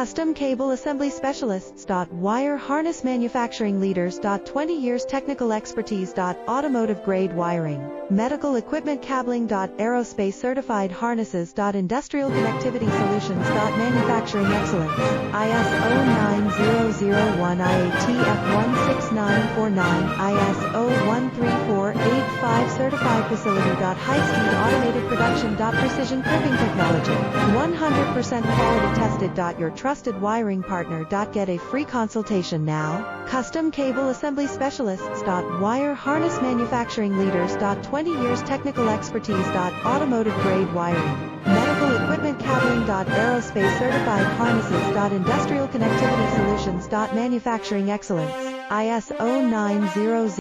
Custom Cable Assembly Specialists. Wire Harness Manufacturing Leaders. 20 years technical expertise. Automotive grade wiring, medical equipment cabling. Aerospace certified harnesses. Industrial connectivity solutions. Manufacturing excellence. ISO 9001 IATF 16949 ISO 13485 certified facility. High-speed automated production. Precision crimping technology, 100% quality tested. Your trusted wiring partner. Get a free consultation now. Custom Cable Assembly Specialists. Wire Harness Manufacturing Leaders. 20 years technical expertise. Automotive grade wiring, medical equipment cabling. Aerospace certified harnesses. Industrial connectivity solutions. Manufacturing excellence. ISO 9001